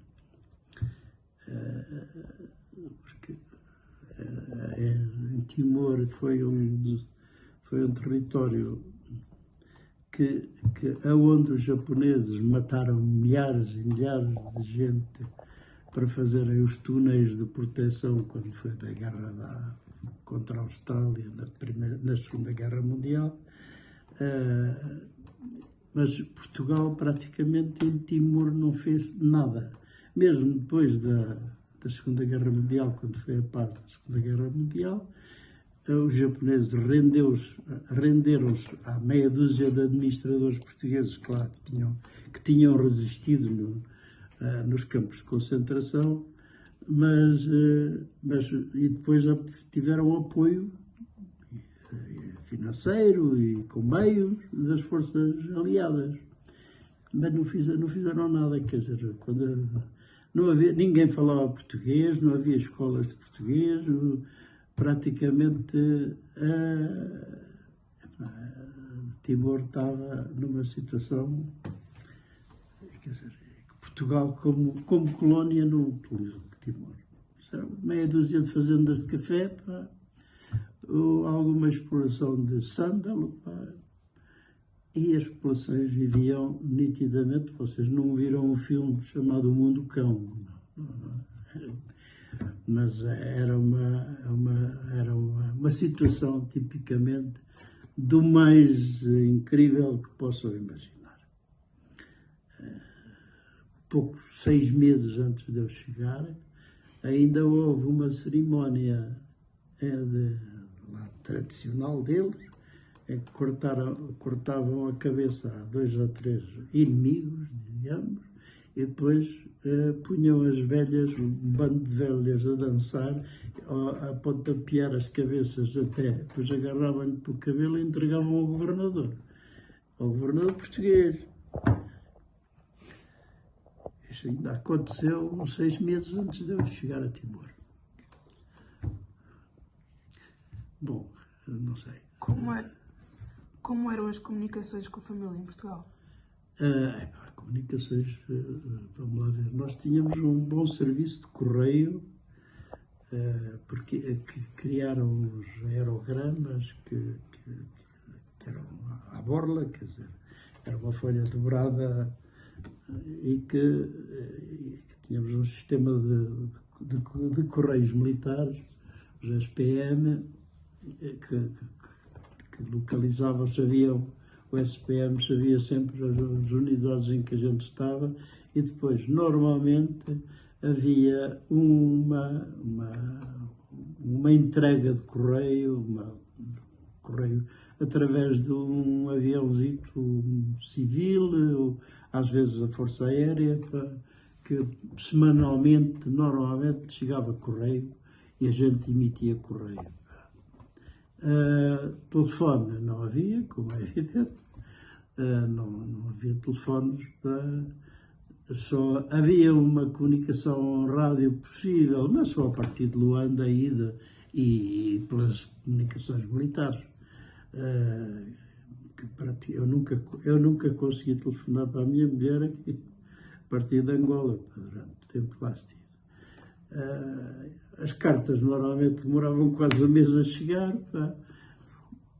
Porque em Timor foi um território aonde os japoneses mataram milhares e milhares de gente para fazerem os túneis de proteção quando foi da guerra contra a Austrália na Segunda Guerra Mundial. Mas Portugal praticamente em Timor não fez nada. Mesmo depois da Segunda Guerra Mundial, quando foi a parte da Segunda Guerra Mundial, os japoneses renderam-se à meia dúzia de administradores portugueses, claro, que tinham resistido nos campos de concentração, mas e depois tiveram apoio financeiro e com meios das forças aliadas. Mas não fizeram nada, quer dizer, não havia, ninguém falava português, não havia escolas de português, praticamente Timor estava numa situação, quer dizer, Portugal como colónia não utilizou Timor. Era meia dúzia de fazendas de café, alguma exploração de sândalo, e as populações viviam nitidamente. Vocês não viram um filme chamado O Mundo Cão, mas era uma situação tipicamente do mais incrível que possam imaginar. 6 meses antes de eu chegar, ainda houve uma cerimónia tradicional deles, em que cortavam a cabeça a 2 ou 3 inimigos, digamos, e depois punham as velhas, um bando de velhas a dançar, a pontapear as cabeças até, depois agarravam-lhe pelo cabelo e entregavam ao governador português. Isso ainda aconteceu uns 6 meses antes de eu chegar a Timor. Bom, não sei. Como eram as comunicações com a família em Portugal? Comunicações, vamos lá ver, nós tínhamos um bom serviço de correio, porque criaram os aerogramas que eram à borla, quer dizer, era uma folha dobrada e que tínhamos um sistema de correios militares, os SPM, que localizavam, sabiam, o SPM sabia sempre as unidades em que a gente estava e depois, normalmente, havia uma entrega de correio, correio através de um aviãozito civil, ou às vezes a Força Aérea, que semanalmente, normalmente, chegava correio e a gente emitia correio. Telefone não havia, como é evidente, não havia telefones, só havia uma comunicação rádio possível, mas só a partir de Luanda, a ida e pelas comunicações militares. Eu nunca consegui telefonar para a minha mulher aqui, a partir de Angola, durante o tempo que lá estive. As cartas normalmente demoravam quase um mês a chegar.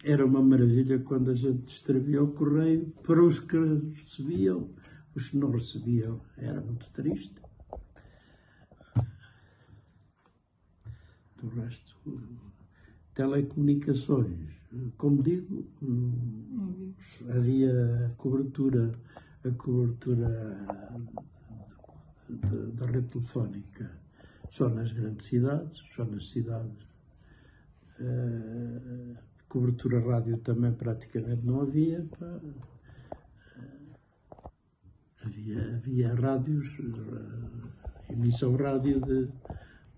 Era uma maravilha quando a gente distribuía o correio para os que recebiam. Os que não recebiam era muito triste. Do resto, telecomunicações, como digo, havia cobertura da rede telefónica só nas grandes cidades, só nas cidades. Cobertura rádio também praticamente não havia. Havia rádios, emissão rádio de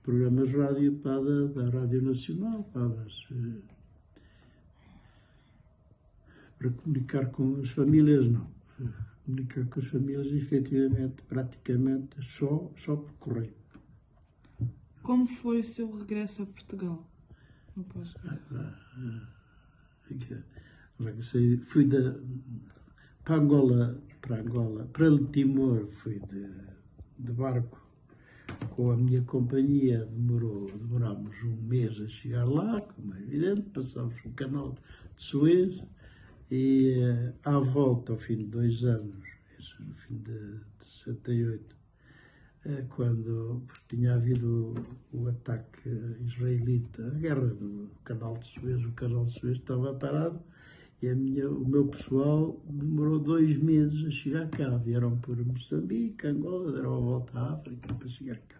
programas rádio da Rádio Nacional, para comunicar com as famílias, não. Comunicar com as famílias, efetivamente, praticamente, só por correio. Como foi o seu regresso a Portugal? Não posso. Regressei, fui para Angola, para Timor, fui de barco com a minha companhia, demorámos um mês a chegar lá, como é evidente, passámos o canal de Suez e à volta, ao fim de 2 anos, isso no fim de 68, quando tinha havido o ataque israelita, a guerra do canal de Suez, o canal de Suez estava parado e o meu pessoal demorou 2 meses a chegar cá. Vieram por Moçambique, Angola, deram a volta à África para chegar cá.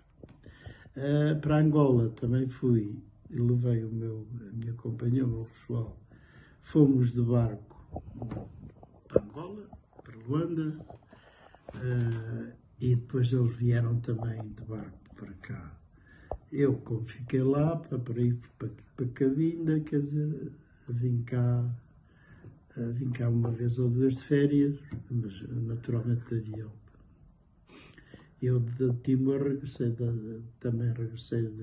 Para Angola também fui, levei a minha companhia, o meu pessoal. Fomos de barco para Angola, para Luanda, e depois eles vieram também de barco para cá. Eu, como fiquei lá, para ir para Cabinda, quer dizer, vim cá uma vez ou 2 de férias, mas naturalmente de avião. Eu de Timor também regressei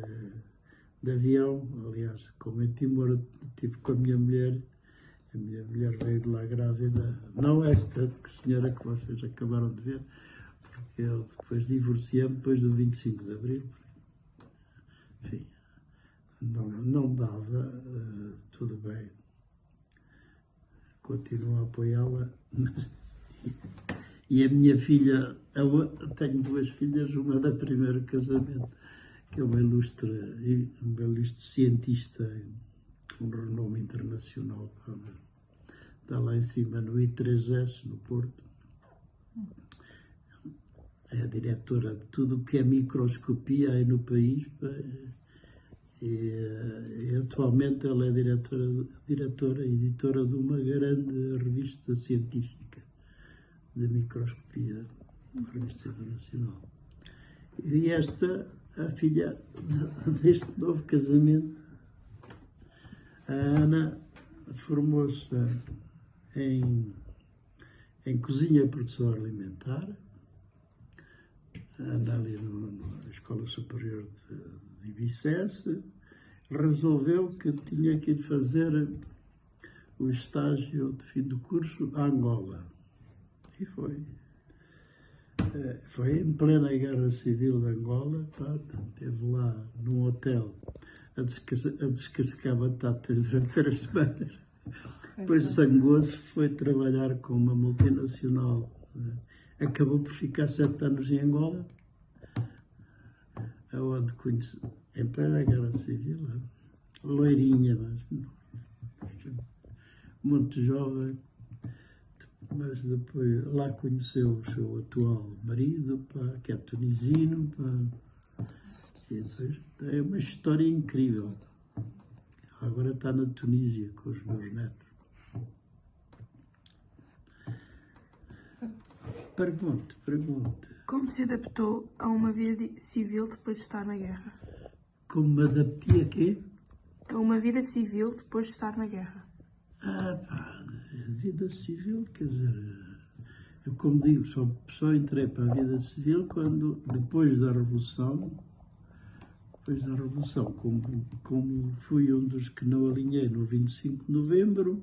de avião. Aliás, como em Timor estive com a minha mulher veio de lá grávida, não esta senhora que vocês acabaram de ver, porque eu depois divorciei-me depois do 25 de Abril. Enfim, não dava, tudo bem. Continuo a apoiá-la. E a minha filha, tenho 2 filhas, uma da primeiro casamento, que é uma ilustre cientista com renome internacional. Está lá em cima no I3S, no Porto. É a diretora de tudo o que é microscopia aí no país. E atualmente ela é editora de uma grande revista científica de microscopia, uma revista internacional. E esta, a filha deste novo casamento, a Ana, formou-se em cozinha e produção alimentar, anda ali na Escola Superior de Ibicesse, resolveu que tinha que ir fazer o estágio de fim do curso a Angola. E foi. Foi em plena Guerra Civil de Angola, esteve lá num hotel a descascar batatas durante 3 semanas. Depois zangou-se, foi trabalhar com uma multinacional. Acabou por ficar 7 anos em Angola, onde conheci, em plena Guerra Civil, loirinha, mas muito jovem, mas depois lá conheceu o seu atual marido, pá, que é tunisino, pá. E depois, é uma história incrível. Agora está na Tunísia com os meus netos. Pergunte. Como se adaptou a uma vida civil depois de estar na guerra? Como me adaptei a quê? A uma vida civil depois de estar na guerra. Pá, a vida civil, quer dizer, eu como digo, só entrei para a vida civil quando, depois da Revolução, como fui um dos que não alinhei no 25 de novembro,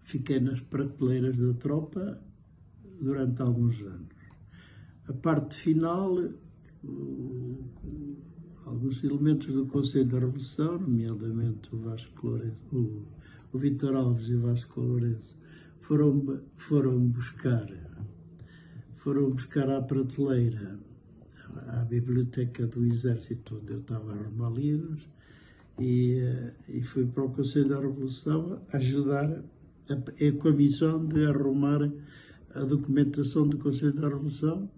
fiquei nas prateleiras da tropa durante alguns anos. A parte final, alguns elementos do Conselho da Revolução, nomeadamente o Vasco Lourenço, o Vítor Alves e o Vasco Lourenço, foram buscar à prateleira, à biblioteca do Exército, onde eu estava a arrumar livros, e fui para o Conselho da Revolução ajudar com a missão de arrumar a documentação do Conselho da Revolução,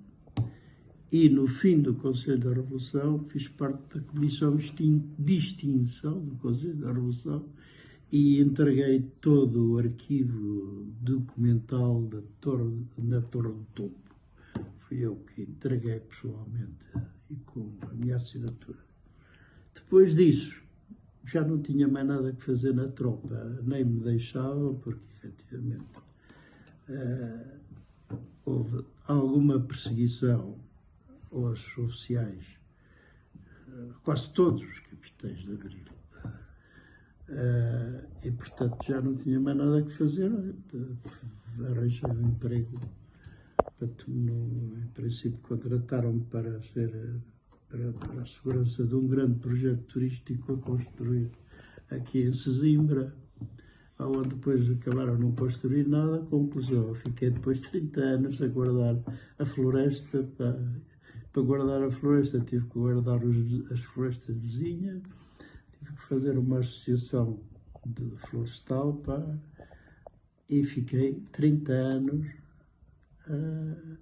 e no fim do Conselho da Revolução fiz parte da Comissão de Extinção do Conselho da Revolução e entreguei todo o arquivo documental na Torre do Tombo. Fui eu que entreguei pessoalmente e com a minha assinatura. Depois disso, já não tinha mais nada que fazer na tropa, nem me deixavam, porque efetivamente houve alguma perseguição aos oficiais, quase todos os capitães de Abril. E, portanto, já não tinha mais nada que fazer, arranjei um emprego. Em princípio, contrataram-me para a segurança de um grande projeto turístico a construir aqui em Sesimbra, onde depois acabaram não construir nada. Conclusão, fiquei depois de 30 anos a guardar a floresta. Para guardar a floresta tive que guardar as florestas vizinhas, tive que fazer uma associação de florestal, e fiquei 30 anos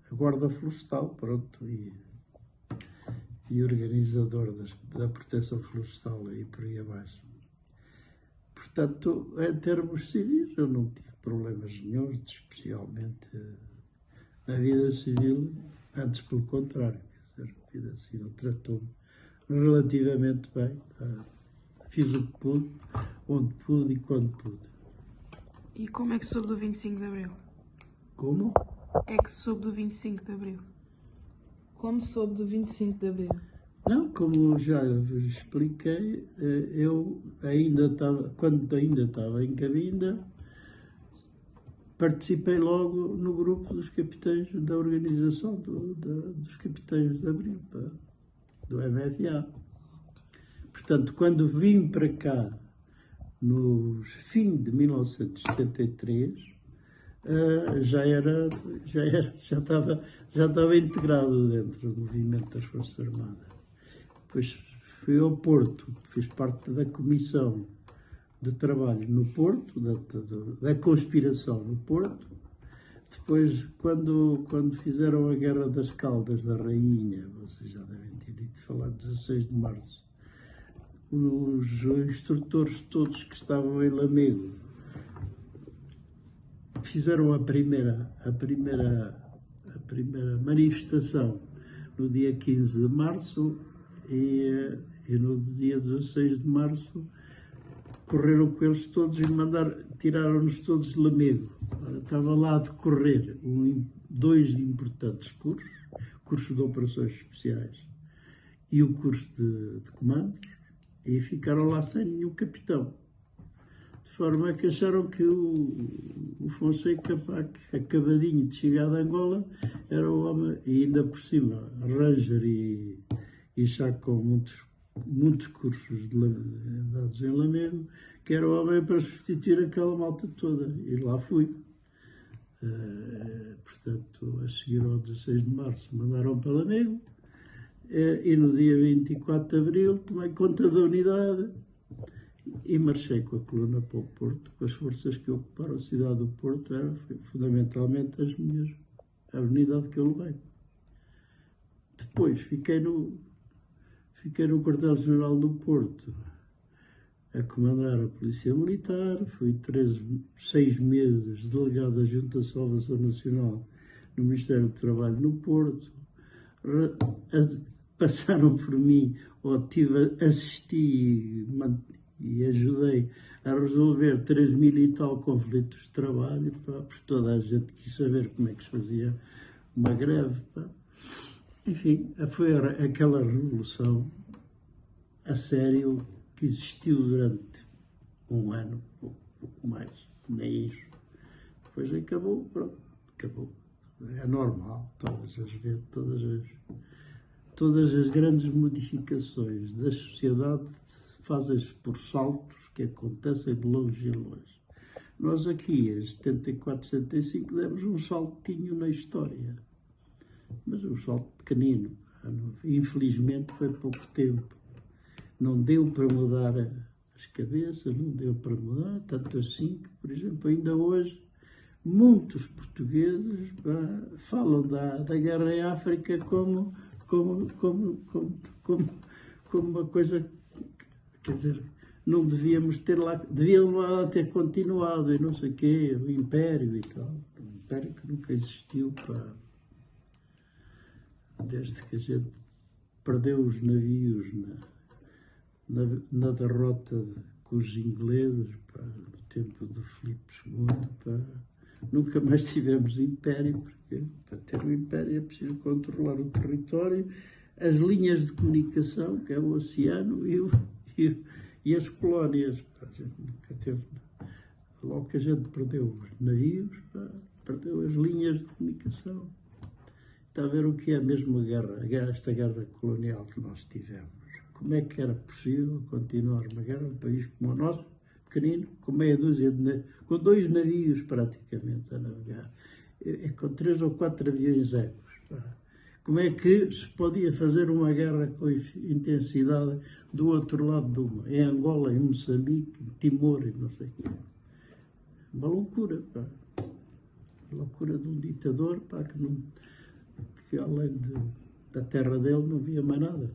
a guarda florestal, pronto, e organizador da proteção florestal aí por aí abaixo. Portanto, em termos civis, eu não tive problemas nenhum, especialmente na vida civil, antes pelo contrário. A vida civil tratou-me relativamente bem. Fiz o que pude, onde pude e quando pude. E como é que soube do 25 de Abril? Como? É que soube do 25 de Abril? Como soube do 25 de Abril? Não, como já vos expliquei, eu quando ainda estava em Cabinda, participei logo no grupo dos capitães da organização dos capitães de Abril, do MFA. Portanto, quando vim para cá, no fim de 1973, já estava integrado dentro do movimento das Forças Armadas. Depois fui ao Porto, fiz parte da comissão de trabalho no Porto, da conspiração no Porto. Depois, quando fizeram a Guerra das Caldas da Rainha, vocês já devem ter ido falar, 16 de março, os instrutores todos que estavam em Lamego fizeram a primeira manifestação no dia 15 de março e no dia 16 de março correram com eles todos e tiraram-nos todos de Lamego. Estava lá a decorrer dois importantes curso de operações especiais e o curso de comandos, e ficaram lá sem nenhum capitão. De forma que acharam que o Fonseca, acabadinho de chegar de Angola, era o homem, e ainda por cima, Ranger e já com muitos cursos dados em Lamego, que era o homem para substituir aquela malta toda. E lá fui. Portanto, a seguir ao 16 de março, mandaram para Lamego. E no dia 24 de abril tomei conta da unidade e marchei com a coluna para o Porto, com as forças que ocuparam a cidade do Porto. Foi fundamentalmente a unidade que eu levei. Depois fiquei no quartel-general do Porto a comandar a Polícia Militar. Fui 6 meses delegado da Junta de Salvação Nacional no Ministério do Trabalho no Porto. Passaram por mim, assisti e ajudei a resolver 3.000 e tal conflitos de trabalho, porque toda a gente quis saber como é que se fazia uma greve. Enfim, foi aquela revolução a sério que existiu durante um ano, pouco mais, nem isso. Depois acabou, pronto, acabou. É normal, todas as grandes modificações da sociedade fazem-se por saltos que acontecem de longe em longe. Nós aqui, em 74, 75, demos um saltinho na história, mas um salto pequenino. Infelizmente foi pouco tempo. Não deu para mudar as cabeças, não deu para mudar, tanto assim que, por exemplo, ainda hoje, muitos portugueses falam da guerra em África como uma coisa, quer dizer, não devíamos ter lá, deviam lá ter continuado e não sei o quê, o Império e tal. Um Império que nunca existiu, desde que a gente perdeu os navios na derrota com os ingleses, no tempo do Filipe II, nunca mais tivemos império, porque para ter um império é preciso controlar o território, as linhas de comunicação, que é o oceano, e as colónias. A gente nunca teve. Logo que a gente perdeu os navios, perdeu as linhas de comunicação. Está a ver o que é mesmo esta guerra colonial que nós tivemos. Como é que era possível continuar uma guerra num país como o nosso, pequenino, com meia dúzia com 2 navios praticamente a navegar, com 3 ou 4 aviões ecos. Como é que se podia fazer uma guerra com intensidade do outro lado do mar, em Angola, em Moçambique, em Timor e não sei o quê? Uma loucura, Uma loucura de um ditador, que além da terra dele não via mais nada,